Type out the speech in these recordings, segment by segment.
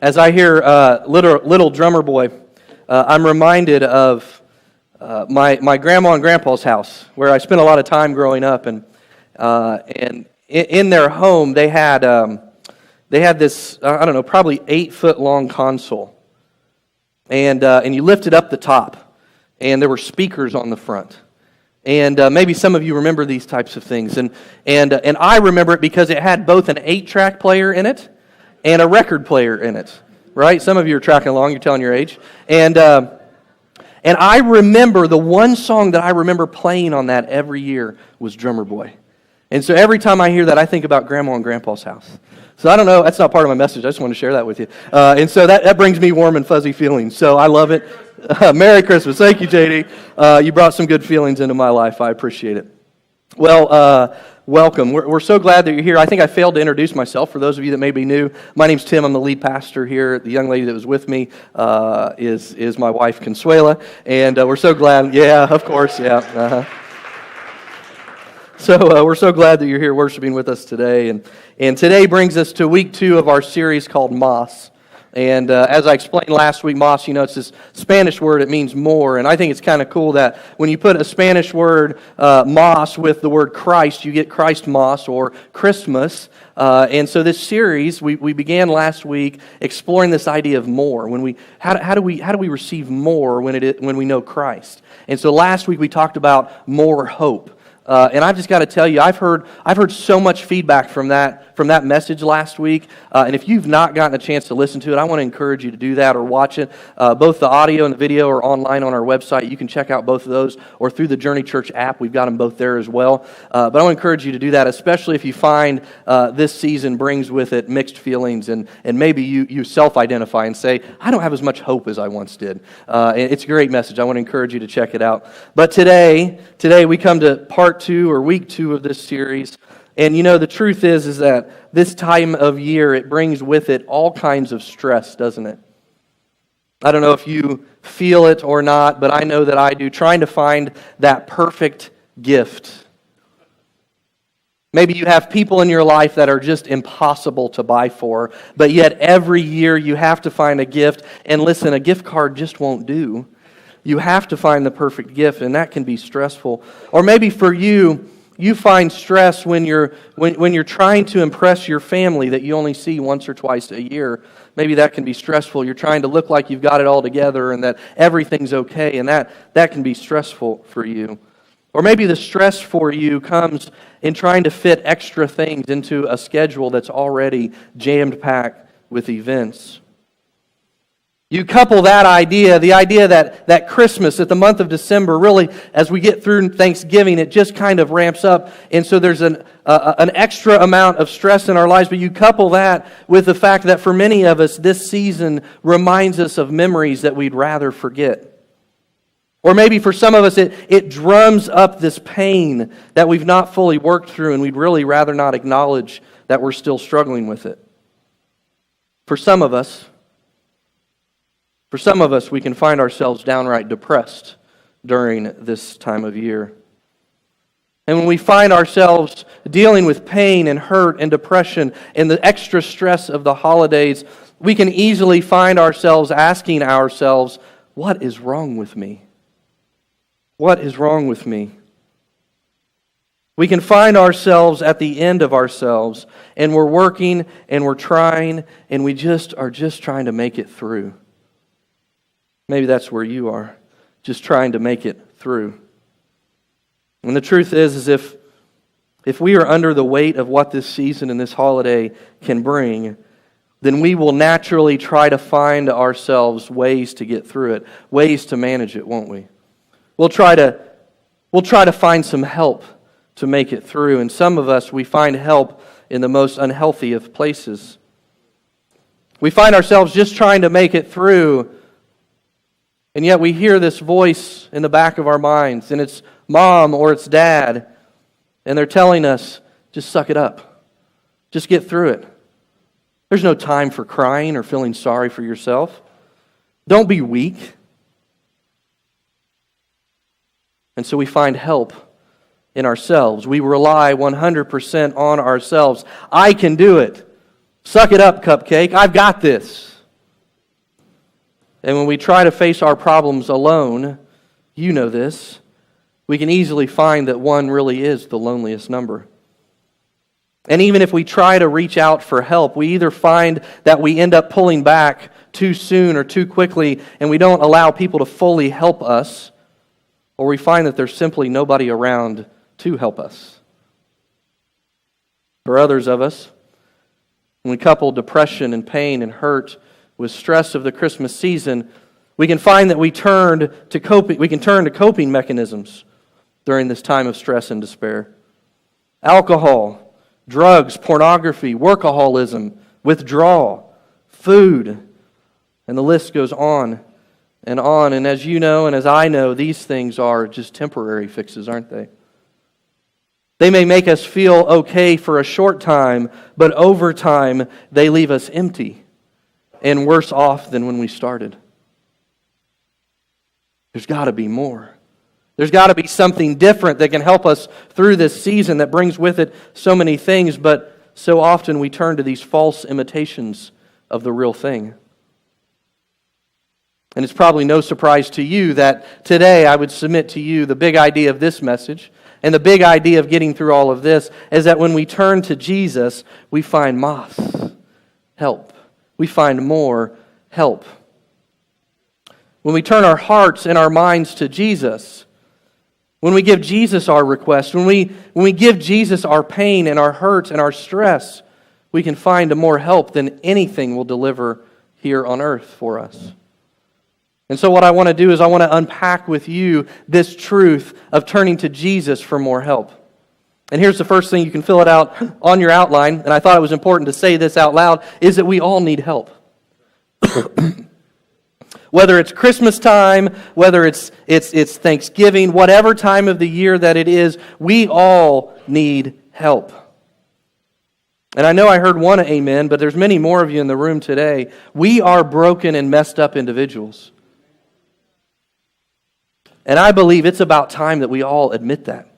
As I hear little drummer boy, I'm reminded of my grandma and grandpa's house, where I spent a lot of time growing up, and in their home they had this I don't know, probably 8-foot long console, and you lifted up the top, and there were speakers on the front. And maybe some of you remember these types of things, and I remember it because it had both an 8-track player in it and a record player in it, right? Some of you are tracking along, you're telling your age. And I remember the one song that I remember playing on that every year was Drummer Boy. And so every time I hear that, I think about Grandma and Grandpa's house. So I don't know, that's not part of my message, I just want to share that with you. And so that brings me warm and fuzzy feelings, so I love it. Merry Christmas. Thank you, JD. You brought some good feelings into my life. I appreciate it. Well, welcome. We're so glad that you're here. I think I failed to introduce myself. For those of you that may be new, my name's Tim. I'm the lead pastor here. The young lady that was with me is my wife, Consuela. And we're so glad. Yeah, of course. Yeah. Uh-huh. So we're so glad that you're here worshiping with us today. And today brings us to week 2 of our series called Más. And as I explained last week, Más, it's this Spanish word, it means more. And I think it's kind of cool that when you put a Spanish word, Más, with the word Christ, you get Christmas or Christmas. And so this series, we began last week exploring this idea of more. How do we receive more when we know Christ? And so last week we talked about more hope. And I've just got to tell you, I've heard so much feedback from that message last week. And if you've not gotten a chance to listen to it, I want to encourage you to do that or watch it. Both the audio and the video are online on our website. You can check out both of those, or through the Journey Church app. We've got them both there as well. But I want to encourage you to do that, especially if you find this season brings with it mixed feelings, and maybe you self-identify and say, I don't have as much hope as I once did. It's a great message. I want to encourage you to check it out. But today we come to part 2 or week 2 of this series. And the truth is that this time of year, it brings with it all kinds of stress, doesn't it? I don't know if you feel it or not, but I know that I do, trying to find that perfect gift. Maybe you have people in your life that are just impossible to buy for, but yet every year you have to find a gift. And listen, a gift card just won't do. You have to find the perfect gift, and that can be stressful. Or maybe for you find stress when you're trying to impress your family that you only see once or twice a year. Maybe that can be stressful. You're trying to look like you've got it all together and that everything's okay, and that can be stressful for you. Or maybe the stress for you comes in trying to fit extra things into a schedule that's already jammed-packed with events. You couple that idea, the idea that Christmas, at the month of December, really, as we get through Thanksgiving, it just kind of ramps up. And so there's an extra amount of stress in our lives. But you couple that with the fact that for many of us, this season reminds us of memories that we'd rather forget. Or maybe for some of us, it drums up this pain that we've not fully worked through, and we'd really rather not acknowledge that we're still struggling with it. For some of us, we can find ourselves downright depressed during this time of year. And when we find ourselves dealing with pain and hurt and depression and the extra stress of the holidays, we can easily find ourselves asking ourselves, what is wrong with me? What is wrong with me? We can find ourselves at the end of ourselves, and we're working and we're trying, and we are just trying to make it through. Maybe that's where you are, just trying to make it through. And the truth is if we are under the weight of what this season and this holiday can bring, then we will naturally try to find ourselves ways to get through it, ways to manage it, won't we? We'll try to find some help to make it through. And some of us, we find help in the most unhealthy of places. We find ourselves just trying to make it through, and yet we hear this voice in the back of our minds, and it's mom or it's dad, and they're telling us, just suck it up. Just get through it. There's no time for crying or feeling sorry for yourself. Don't be weak. And so we find help in ourselves. We rely 100% on ourselves. I can do it. Suck it up, cupcake. I've got this. And when we try to face our problems alone, you know this, we can easily find that one really is the loneliest number. And even if we try to reach out for help, we either find that we end up pulling back too soon or too quickly, and we don't allow people to fully help us, or we find that there's simply nobody around to help us. For others of us, when we couple depression and pain and hurt with stress of the Christmas season, we can find that we can turn to coping mechanisms during this time of stress and despair. Alcohol, drugs, pornography, workaholism, withdrawal, food, and the list goes on and on. And as you know and as I know, these things are just temporary fixes, aren't they? They may make us feel okay for a short time, but over time they leave us empty and worse off than when we started. There's got to be more. There's got to be something different that can help us through this season that brings with it so many things, but so often we turn to these false imitations of the real thing. And it's probably no surprise to you that today I would submit to you the big idea of this message and the big idea of getting through all of this is that when we turn to Jesus, we find help. We find more help. When we turn our hearts and our minds to Jesus, when we give Jesus our request, when we give Jesus our pain and our hurts and our stress, we can find more help than anything will deliver here on earth for us. And so what I want to do is I want to unpack with you this truth of turning to Jesus for more help. And here's the first thing, you can fill it out on your outline, and I thought it was important to say this out loud, is that we all need help. Whether it's Christmas time, whether it's Thanksgiving, whatever time of the year that it is, we all need help. And I know I heard one amen, but there's many more of you in the room today. We are broken and messed up individuals. And I believe it's about time that we all admit that.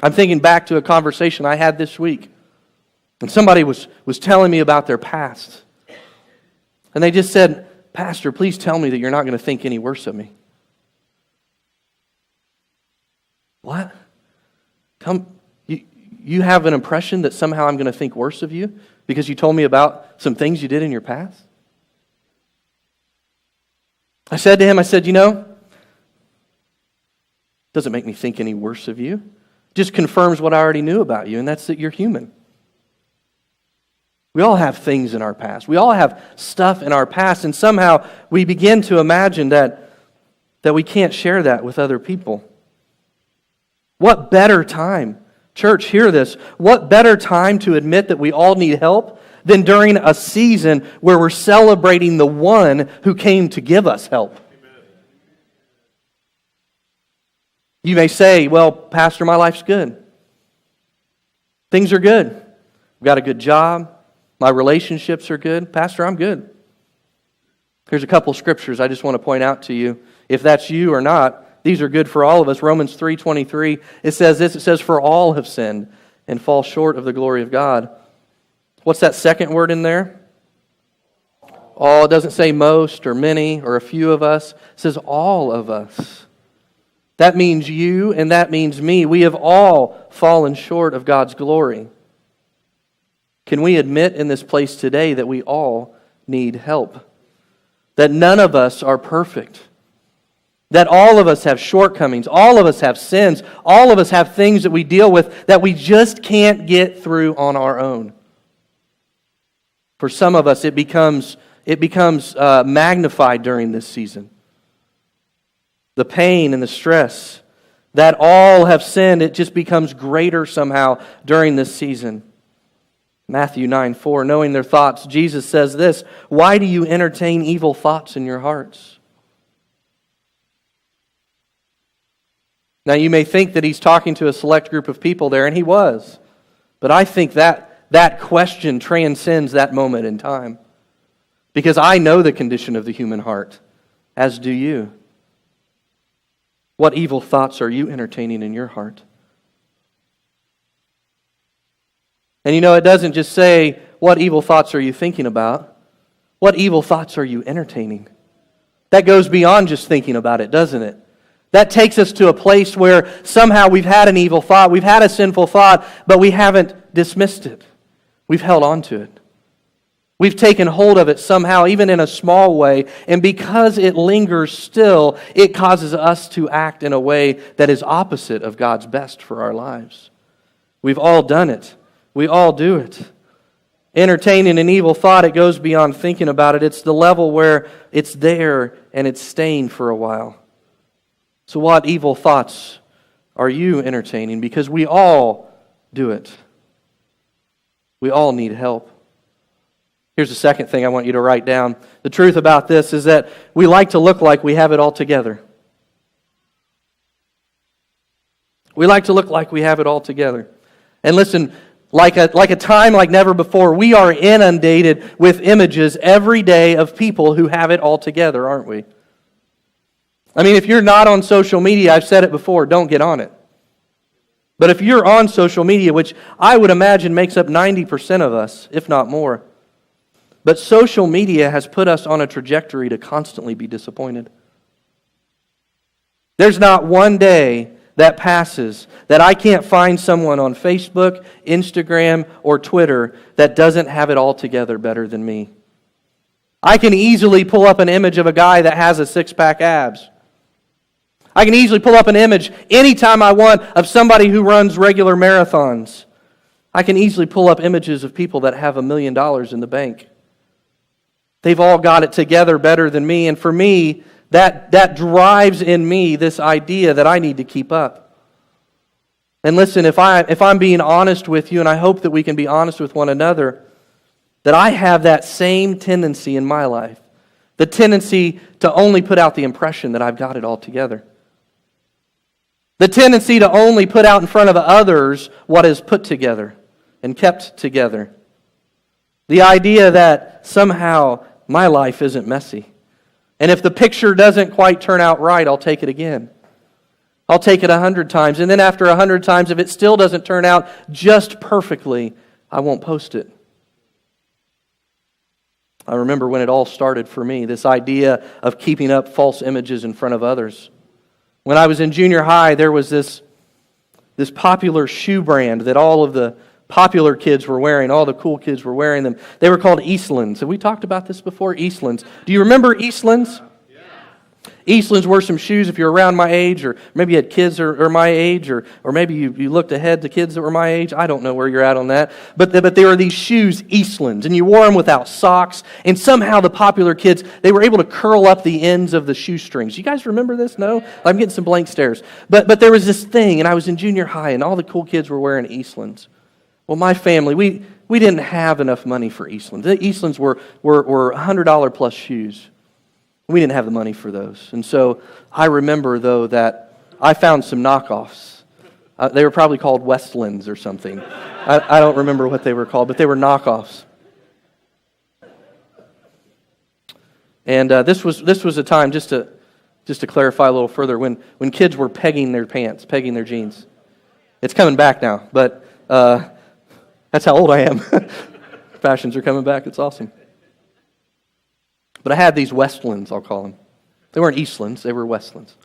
I'm thinking back to a conversation I had this week. And somebody was telling me about their past. And they just said, "Pastor, please tell me that you're not going to think any worse of me." What? You have an impression that somehow I'm going to think worse of you because you told me about some things you did in your past? I said to him, doesn't make me think any worse of you. Just confirms what I already knew about you, and that's that you're human. We all have things in our past. We all have stuff in our past, and somehow we begin to imagine that we can't share that with other people. What better time, church, hear this, what better time to admit that we all need help than during a season where we're celebrating the one who came to give us help? You may say, "Well, Pastor, my life's good. Things are good. I've got a good job. My relationships are good. Pastor, I'm good." Here's a couple scriptures I just want to point out to you. If that's you or not, these are good for all of us. Romans 3:23, it says this, it says, "For all have sinned and fall short of the glory of God." What's that second word in there? All. It doesn't say most or many or a few of us. It says all of us. That means you and that means me. We have all fallen short of God's glory. Can we admit in this place today that we all need help? That none of us are perfect. That all of us have shortcomings. All of us have sins. All of us have things that we deal with that we just can't get through on our own. For some of us, it becomes magnified during this season. The pain and the stress, that all have sinned, it just becomes greater somehow during this season. Matthew 9:4, knowing their thoughts, Jesus says this, "Why do you entertain evil thoughts in your hearts?" Now you may think that he's talking to a select group of people there, and he was. But I think that question transcends that moment in time. Because I know the condition of the human heart, as do you. What evil thoughts are you entertaining in your heart? And it doesn't just say, what evil thoughts are you thinking about? What evil thoughts are you entertaining? That goes beyond just thinking about it, doesn't it? That takes us to a place where somehow we've had an evil thought, we've had a sinful thought, but we haven't dismissed it. We've held on to it. We've taken hold of it somehow, even in a small way, and because it lingers still, it causes us to act in a way that is opposite of God's best for our lives. We've all done it. We all do it. Entertaining an evil thought, it goes beyond thinking about it. It's the level where it's there and it's staying for a while. So what evil thoughts are you entertaining? Because we all do it. We all need help. Here's the second thing I want you to write down. The truth about this is that we like to look like we have it all together. We like to look like we have it all together. And listen, like a time like never before, we are inundated with images every day of people who have it all together, aren't we? I mean, if you're not on social media, I've said it before, don't get on it. But if you're on social media, which I would imagine makes up 90% of us, if not more, but social media has put us on a trajectory to constantly be disappointed. There's not one day that passes that I can't find someone on Facebook, Instagram, or Twitter that doesn't have it all together better than me. I can easily pull up an image of a guy that has a six-pack abs. I can easily pull up an image anytime I want of somebody who runs regular marathons. I can easily pull up images of people that have $1 million in the bank. They've all got it together better than me, and for me, that drives in me this idea that I need to keep up. And listen, if I'm being honest with you, and I hope that we can be honest with one another, that I have that same tendency in my life, the tendency to only put out the impression that I've got it all together. The tendency to only put out in front of others what is put together and kept together. The idea that somehow my life isn't messy. And if the picture doesn't quite turn out right, I'll take it again. I'll take it 100 times. And then after 100 times, if it still doesn't turn out just perfectly, I won't post it. I remember when it all started for me, this idea of keeping up false images in front of others. When I was in junior high, there was this popular shoe brand that all of the popular kids were wearing. All the cool kids were wearing them. They were called Eastlands. Have we talked about this before? Eastlands. Do you remember Eastlands? Yeah. Eastlands were some shoes if you're around my age, or maybe you had kids or my age, or maybe you looked ahead to kids that were my age. I don't know where you're at on that. But there were these shoes, Eastlands, and you wore them without socks, and somehow the popular kids, they were able to curl up the ends of the shoestrings. You guys remember this? No? I'm getting some blank stares. But there was this thing, and I was in junior high, and all the cool kids were wearing Eastlands. Well, my family, we didn't have enough money for Eastlands. The Eastlands were $100 plus shoes. We didn't have the money for those. And so I remember, though, that I found some knockoffs. They were probably called Westlands or something. I don't remember what they were called, but they were knockoffs. And this was a time, just to clarify a little further, when kids were pegging their pants, pegging their jeans. It's coming back now, but that's how old I am. Fashions are coming back. It's awesome. But I had these Westlands, I'll call them. They weren't Eastlands. They were Westlands.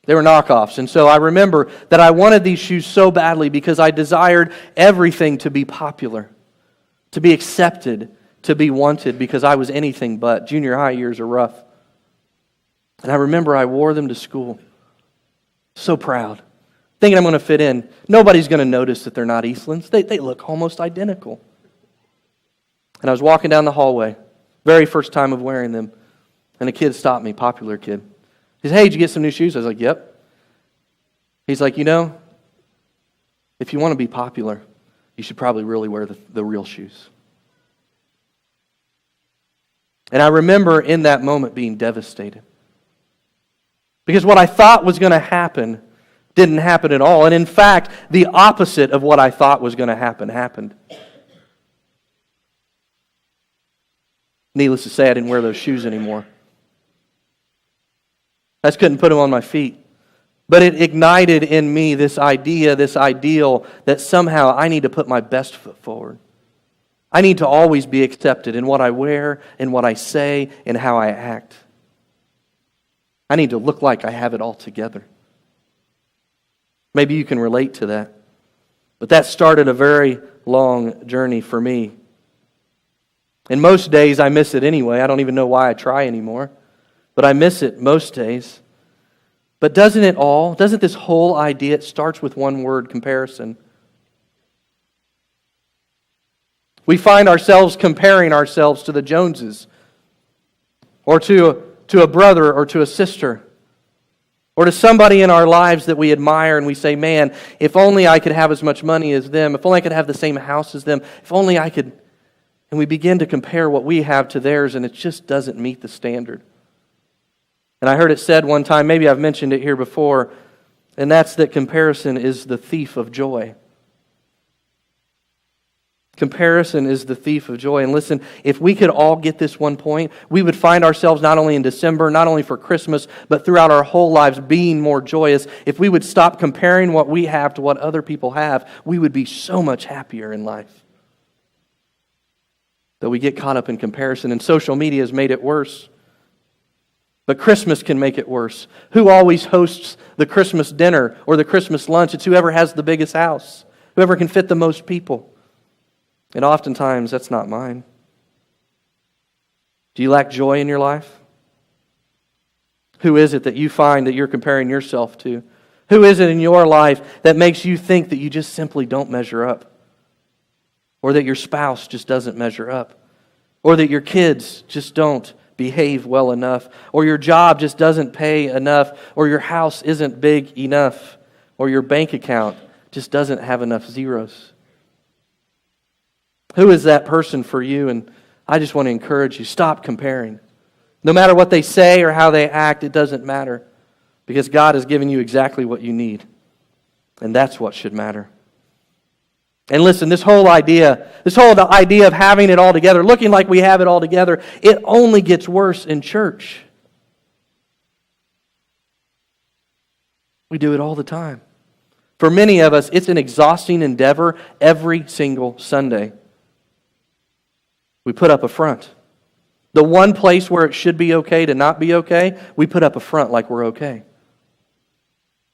They were knockoffs. And so I remember that I wanted these shoes so badly because I desired everything to be popular, to be accepted, to be wanted, because I was anything but. Junior high years are rough. And I remember I wore them to school. So proud. Thinking I'm going to fit in. Nobody's going to notice that they're not Eastlands. They look almost identical. And I was walking down the hallway, very first time of wearing them, and a kid stopped me, popular kid. He said, "Hey, did you get some new shoes?" I was like, "Yep." He's like, if you want to be popular, you should probably really wear the real shoes. And I remember in that moment being devastated. Because what I thought was going to happen didn't happen at all. And in fact, the opposite of what I thought was going to happen happened. Needless to say, I didn't wear those shoes anymore. I just couldn't put them on my feet. But it ignited in me this idea, this ideal, that somehow I need to put my best foot forward. I need to always be accepted in what I wear, in what I say, and how I act. I need to look like I have it all together. Maybe you can relate to that. But that started a very long journey for me. And most days I miss it anyway. I don't even know why I try anymore. But I miss it most days. But doesn't this whole idea, it starts with one word, comparison. We find ourselves comparing ourselves to the Joneses, or to a brother or to a sister, or to somebody in our lives that we admire, and we say, man, if only I could have as much money as them, if only I could have the same house as them, if only I could. And we begin to compare what we have to theirs, and it just doesn't meet the standard. And I heard it said one time, maybe I've mentioned it here before, and that's that comparison is the thief of joy. Comparison is the thief of joy. And listen, if we could all get this one point, we would find ourselves not only in December, not only for Christmas, but throughout our whole lives being more joyous. If we would stop comparing what we have to what other people have, we would be so much happier in life. Though we get caught up in comparison, and social media has made it worse. But Christmas can make it worse. Who always hosts the Christmas dinner or the Christmas lunch? It's whoever has the biggest house, whoever can fit the most people. And oftentimes, that's not mine. Do you lack joy in your life? Who is it that you find that you're comparing yourself to? Who is it in your life that makes you think that you just simply don't measure up? Or that your spouse just doesn't measure up? Or that your kids just don't behave well enough? Or your job just doesn't pay enough? Or your house isn't big enough? Or your bank account just doesn't have enough zeros? Who is that person for you? And I just want to encourage you, stop comparing. No matter what they say or how they act, it doesn't matter. Because God has given you exactly what you need. And that's what should matter. And listen, this whole idea of having it all together, looking like we have it all together, it only gets worse in church. We do it all the time. For many of us, it's an exhausting endeavor every single Sunday. We put up a front. The one place where it should be okay to not be okay, we put up a front like we're okay.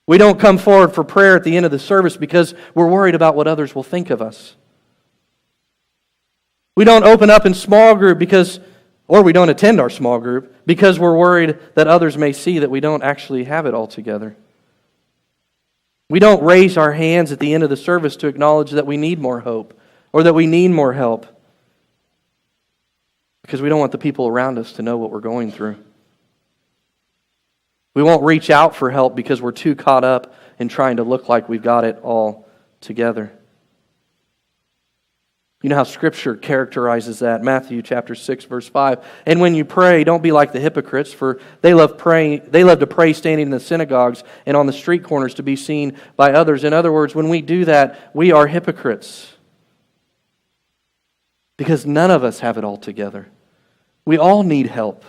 We don't come forward for prayer at the end of the service because we're worried about what others will think of us. We don't open up in small group or we don't attend our small group because we're worried that others may see that we don't actually have it all together. We don't raise our hands at the end of the service to acknowledge that we need more hope or that we need more help because we don't want the people around us to know what we're going through. We won't reach out for help because we're too caught up in trying to look like we've got it all together. You know how Scripture characterizes that. Matthew chapter 6, verse 5. And when you pray, don't be like the hypocrites, for they love to pray standing in the synagogues and on the street corners to be seen by others. In other words, when we do that, we are hypocrites. Because none of us have it all together. We all need help.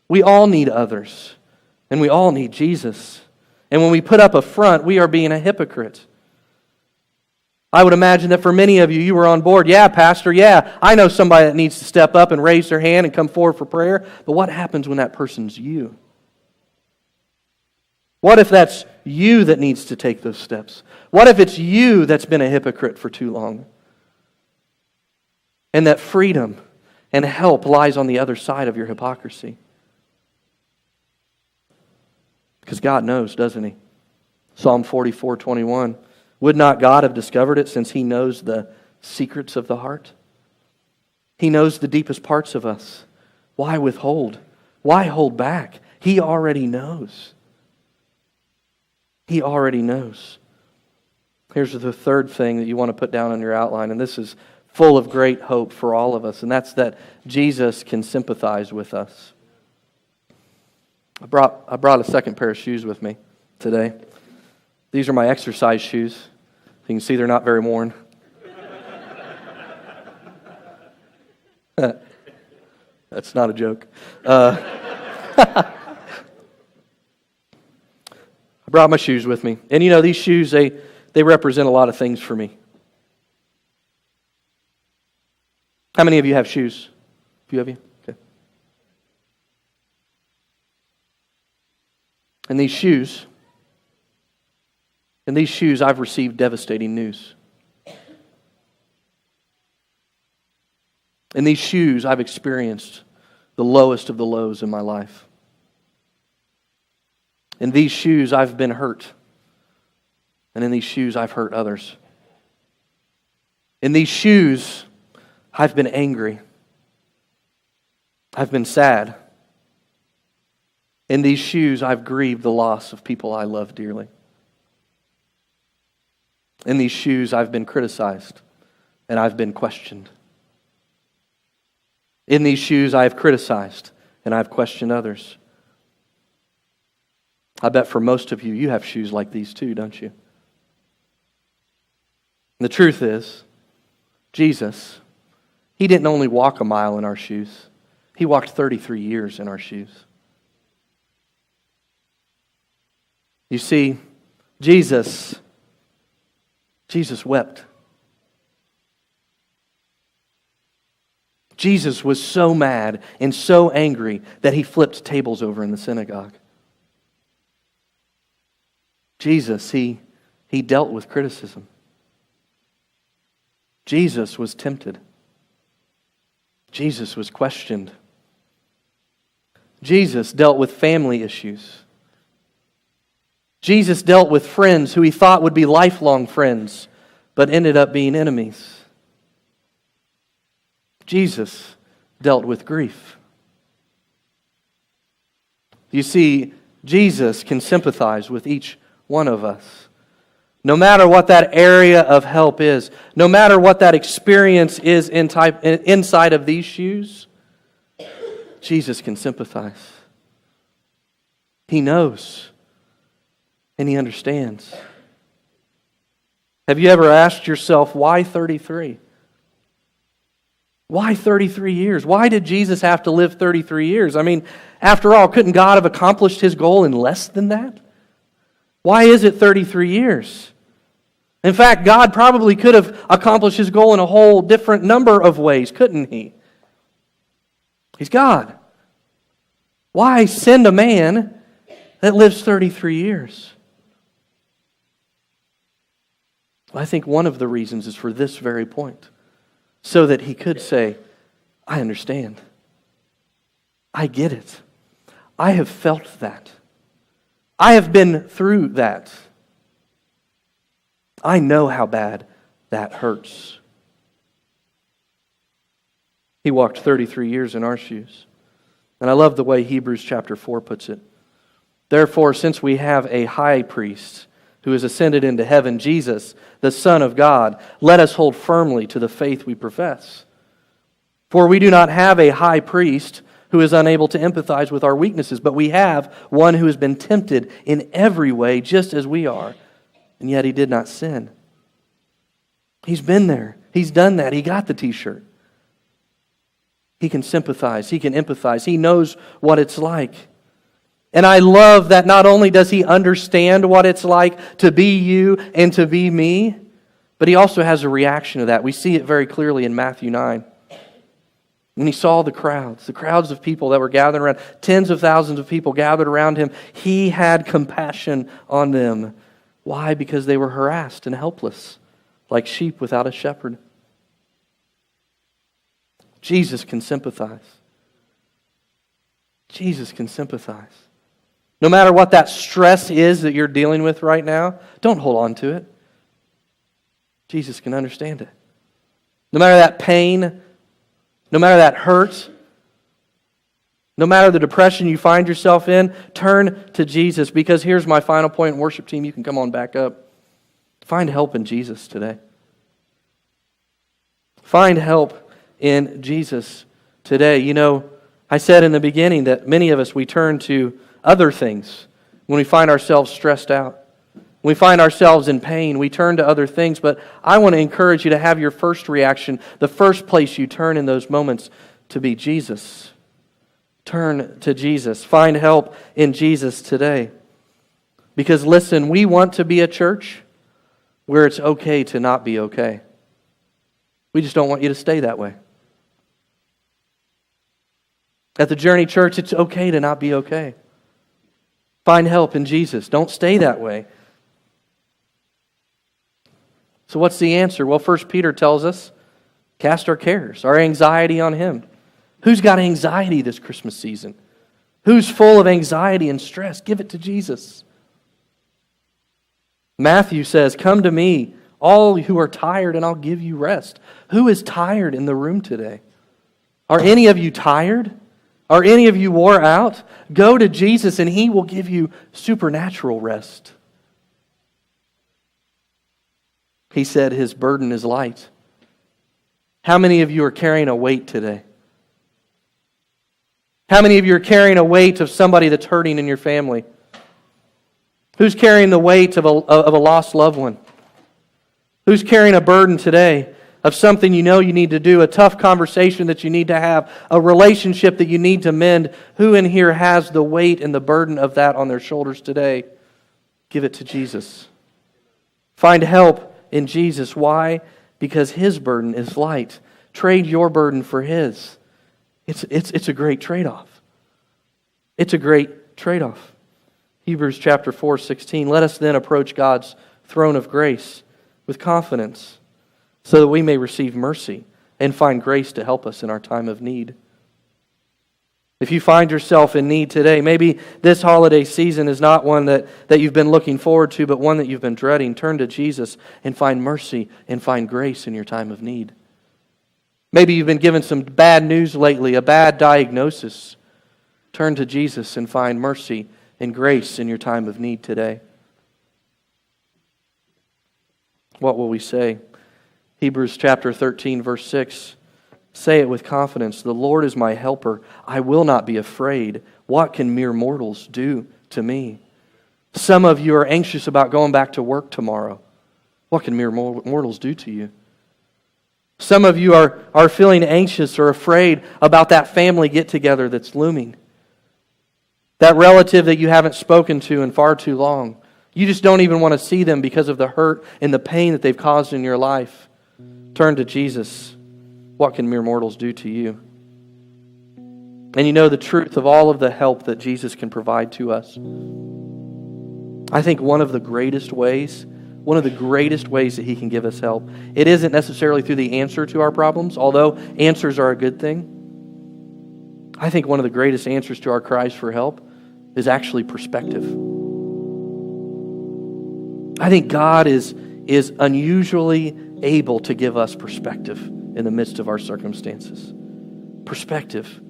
We all need others. And we all need Jesus. And when we put up a front, we are being a hypocrite. I would imagine that for many of you, you were on board. Yeah, Pastor, yeah, I know somebody that needs to step up and raise their hand and come forward for prayer. But what happens when that person's you? What if that's you that needs to take those steps? What if it's you that's been a hypocrite for too long? And that freedom and help lies on the other side of your hypocrisy. Because God knows, doesn't He? Psalm 44:21. Would not God have discovered it since He knows the secrets of the heart? He knows the deepest parts of us. Why withhold? Why hold back? He already knows. He already knows. Here's the third thing that you want to put down on your outline, and this is full of great hope for all of us, and that's that Jesus can sympathize with us. I brought a second pair of shoes with me today. These are my exercise shoes. You can see they're not very worn. That's not a joke. I brought my shoes with me. And you know, these shoes, they represent a lot of things for me. How many of you have shoes? A few of you? Okay. In these shoes, I've received devastating news. In these shoes, I've experienced the lowest of the lows in my life. In these shoes, I've been hurt. And in these shoes, I've hurt others. In these shoes, I've been angry. I've been sad. In these shoes, I've grieved the loss of people I love dearly. In these shoes, I've been criticized and I've been questioned. In these shoes, I have criticized and I've questioned others. I bet for most of you, you have shoes like these too, don't you? And the truth is, Jesus, He didn't only walk a mile in our shoes. He walked 33 years in our shoes. You see, Jesus wept. Jesus was so mad and so angry that He flipped tables over in the synagogue. Jesus, He dealt with criticism. Jesus was tempted. Jesus was questioned. Jesus dealt with family issues. Jesus dealt with friends who He thought would be lifelong friends, but ended up being enemies. Jesus dealt with grief. You see, Jesus can sympathize with each one of us. No matter what that area of help is, no matter what that experience is inside of these shoes, Jesus can sympathize. He knows and He understands. Have you ever asked yourself, why 33? Why 33 years? Why did Jesus have to live 33 years? I mean, after all, couldn't God have accomplished His goal in less than that? Why is it 33 years? In fact, God probably could have accomplished His goal in a whole different number of ways, couldn't He? He's God. Why send a man that lives 33 years? Well, I think one of the reasons is for this very point. So that He could say, I understand. I get it. I have felt that. I have been through that. I know how bad that hurts. He walked 33 years in our shoes. And I love the way Hebrews chapter 4 puts it. Therefore, since we have a high priest who has ascended into heaven, Jesus, the Son of God, let us hold firmly to the faith we profess. For we do not have a high priest who is unable to empathize with our weaknesses, but we have one who has been tempted in every way, just as we are, and yet He did not sin. He's been there. He's done that. He got the t-shirt. He can sympathize. He can empathize. He knows what it's like. And I love that not only does He understand what it's like to be you and to be me, but He also has a reaction to that. We see it very clearly in Matthew 9. When He saw the crowds of people that were gathered around, tens of thousands of people gathered around Him, He had compassion on them. Why? Because they were harassed and helpless, like sheep without a shepherd. Jesus can sympathize. Jesus can sympathize. No matter what that stress is that you're dealing with right now, don't hold on to it. Jesus can understand it. No matter that pain, no matter that hurt, no matter the depression you find yourself in, turn to Jesus. Because here's my final point, worship team, you can come on back up. Find help in Jesus today. Find help in Jesus today. You know, I said in the beginning that many of us, we turn to other things when we find ourselves stressed out. When we find ourselves in pain, we turn to other things. But I want to encourage you to have your first reaction, the first place you turn in those moments, to be Jesus. Turn to Jesus. Find help in Jesus today. Because listen, we want to be a church where it's okay to not be okay. We just don't want you to stay that way. At the Journey Church, it's okay to not be okay. Find help in Jesus. Don't stay that way. So what's the answer? Well, 1 Peter tells us, cast our cares, our anxiety on Him. Who's got anxiety this Christmas season? Who's full of anxiety and stress? Give it to Jesus. Matthew says, come to me, all who are tired, and I'll give you rest. Who is tired in the room today? Are any of you tired? Are any of you wore out? Go to Jesus and He will give you supernatural rest. He said His burden is light. How many of you are carrying a weight today? How many of you are carrying a weight of somebody that's hurting in your family? Who's carrying the weight of a lost loved one? Who's carrying a burden today of something you know you need to do, a tough conversation that you need to have, a relationship that you need to mend? Who in here has the weight and the burden of that on their shoulders today? Give it to Jesus. Find help in Jesus. Why? Because His burden is light. Trade your burden for His. It's a great trade-off. It's a great trade-off. Hebrews chapter 4:16. Let us then approach God's throne of grace with confidence, so that we may receive mercy and find grace to help us in our time of need. If you find yourself in need today, maybe this holiday season is not one that you've been looking forward to, but one that you've been dreading. Turn to Jesus and find mercy and find grace in your time of need. Maybe you've been given some bad news lately, a bad diagnosis. Turn to Jesus and find mercy and grace in your time of need today. What will we say? Hebrews chapter 13, verse 6. Say it with confidence. The Lord is my helper. I will not be afraid. What can mere mortals do to me? Some of you are anxious about going back to work tomorrow. What can mere mortals do to you? Some of you are feeling anxious or afraid about that family get-together that's looming. That relative that you haven't spoken to in far too long. You just don't even want to see them because of the hurt and the pain that they've caused in your life. Turn to Jesus. What can mere mortals do to you? And you know the truth of all of the help that Jesus can provide to us. I think one of the greatest ways that He can give us help, it isn't necessarily through the answer to our problems, although answers are a good thing. I think one of the greatest answers to our cries for help is actually perspective. I think God is unusually able to give us perspective in the midst of our circumstances. Perspective.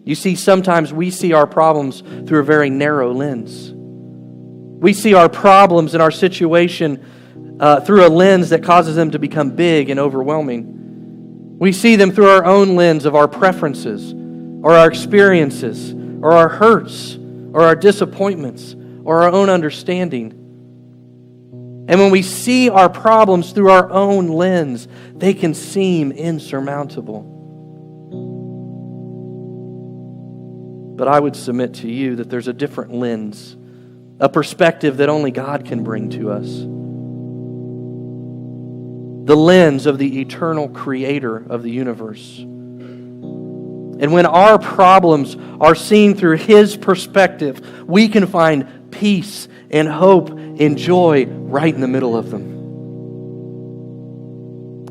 You see, sometimes we see our problems through a very narrow lens. We see our problems and our situation through a lens that causes them to become big and overwhelming. We see them through our own lens of our preferences, or our experiences, or our hurts, or our disappointments, or our own understanding. And when we see our problems through our own lens, they can seem insurmountable. But I would submit to you that there's a different lens, a perspective that only God can bring to us. The lens of the eternal Creator of the universe. And when our problems are seen through His perspective, we can find peace and hope and joy right in the middle of them.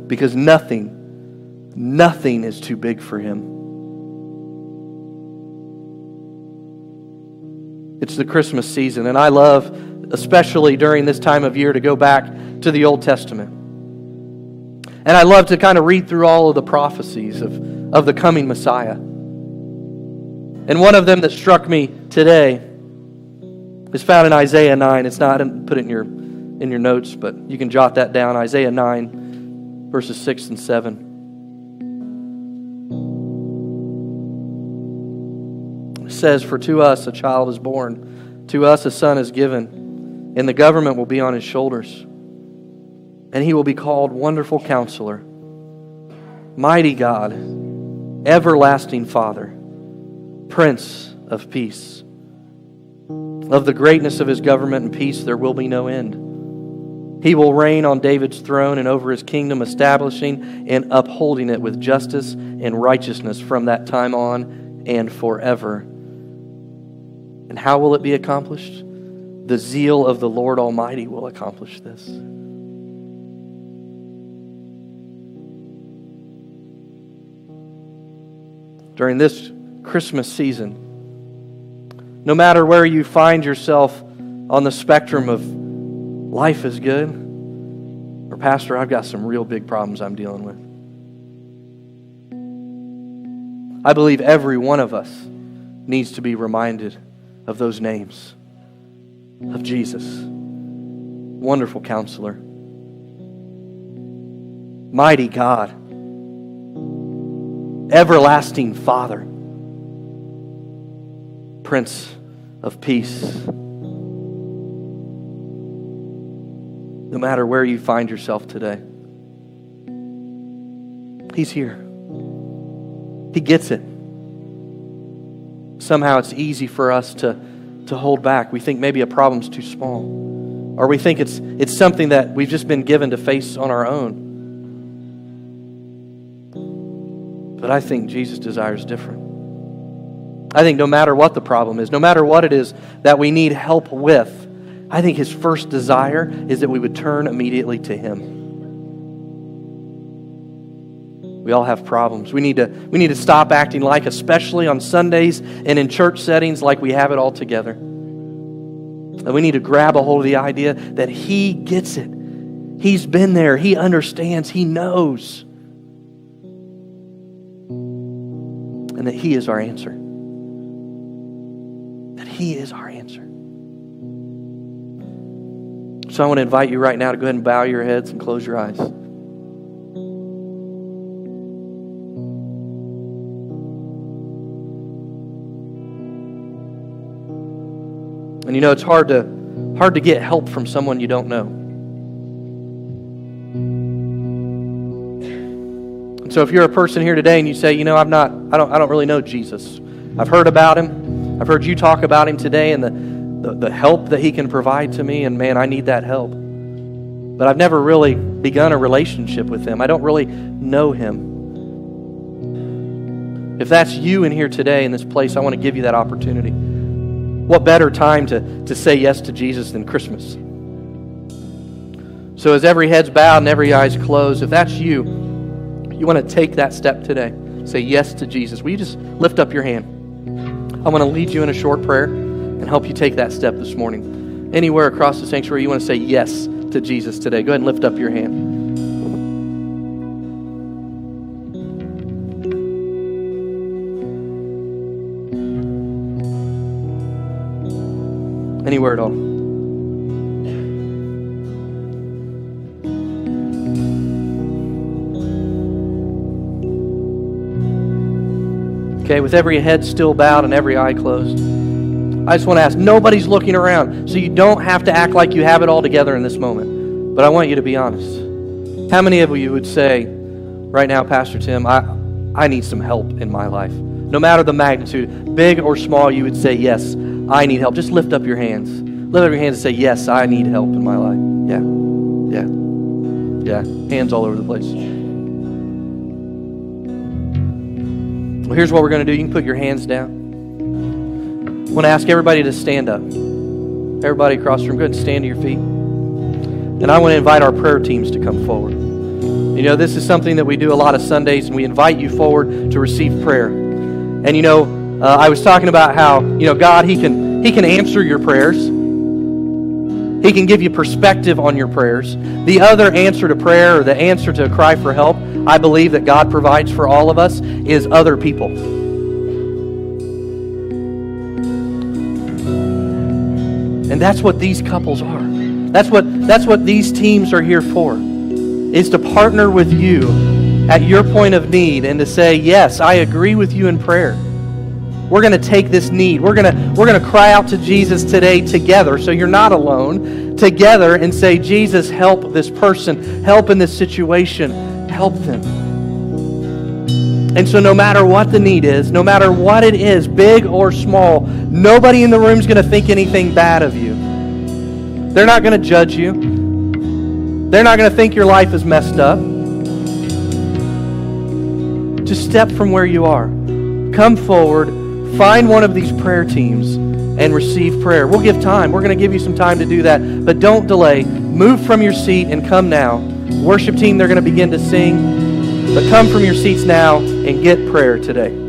Because nothing is too big for Him. It's the Christmas season, and I love, especially during this time of year, to go back to the Old Testament. And I love to kind of read through all of the prophecies of the coming Messiah. And one of them that struck me today is found in Isaiah 9. It's not, I didn't put it in your notes, but you can jot that down. Isaiah 9, verses 6 and 7. It says, "For to us a child is born, to us a son is given, and the government will be on His shoulders. And He will be called Wonderful Counselor, Mighty God, Everlasting Father, Prince of Peace. Of the greatness of His government and peace there will be no end. He will reign on David's throne and over His kingdom, establishing and upholding it with justice and righteousness from that time on and forever. And how will it be accomplished? The zeal of the Lord Almighty will accomplish this. During this Christmas season, no matter where you find yourself on the spectrum of life is good, or Pastor, I've got some real big problems I'm dealing with, I believe every one of us needs to be reminded of those names of Jesus, Wonderful Counselor, Mighty God, Everlasting Father, Prince of Peace. No matter where you find yourself today, He's here. He gets it. Somehow it's easy for us to hold back. We think maybe a problem's too small. Or we think it's something that we've just been given to face on our own. But I think Jesus desires different. I think no matter what the problem is, no matter what it is that we need help with, I think His first desire is that we would turn immediately to Him. We all have problems. We need to stop acting like, especially on Sundays and in church settings, like we have it all together. And we need to grab a hold of the idea that He gets it. He's been there. He understands. He knows. And that He is our answer. That He is our answer. So I want to invite you right now to go ahead and bow your heads and close your eyes. And you know, it's hard to get help from someone you don't know. And so if you're a person here today and you say, you know, I don't really know Jesus. I've heard about Him. I've heard you talk about Him today and the help that He can provide to me, and man, I need that help. But I've never really begun a relationship with Him. I don't really know Him. If that's you in here today in this place, I want to give you that opportunity. What better time to say yes to Jesus than Christmas? So as every head's bowed and every eye's closed, if that's you, you want to take that step today. Say yes to Jesus. Will you just lift up your hand? I want to lead you in a short prayer and help you take that step this morning. Anywhere across the sanctuary you want to say yes to Jesus today, go ahead and lift up your hand. Anywhere at all. Okay, with every head still bowed and every eye closed, I just want to ask, nobody's looking around, so you don't have to act like you have it all together in this moment. But I want you to be honest. How many of you would say, right now, Pastor Tim, I need some help in my life? No matter the magnitude, big or small, you would say, yes, I need help. Just lift up your hands. Lift up your hands and say, yes, I need help in my life. Yeah. Hands all over the place. Well, here's what we're going to do. You can put your hands down. I want to ask everybody to stand up. Everybody across the room, go ahead and stand to your feet. And I want to invite our prayer teams to come forward. You know, this is something that we do a lot of Sundays, and we invite you forward to receive prayer. And you know, I was talking about how, you know, God, He can answer your prayers. He can give you perspective on your prayers. The other answer to prayer, or the answer to a cry for help, I believe that God provides for all of us, is other people. And that's what these couples are. That's what these teams are here for, is to partner with you at your point of need and to say, yes, I agree with you in prayer. We're going to take this need. We're going to cry out to Jesus today together, so you're not alone, together, and say, Jesus, help this person, help in this situation, help them. And so no matter what the need is, no matter what it is, big or small, nobody in the room is going to think anything bad of you. They're not going to judge you. They're not going to think your life is messed up. Just step from where you are come forward, find one of these prayer teams, and receive prayer. We'll give time. We're going to give you some time to do that. But don't delay. Move from your seat and come now. Worship team, they're going to begin to sing. But come from your seats now and get prayer today.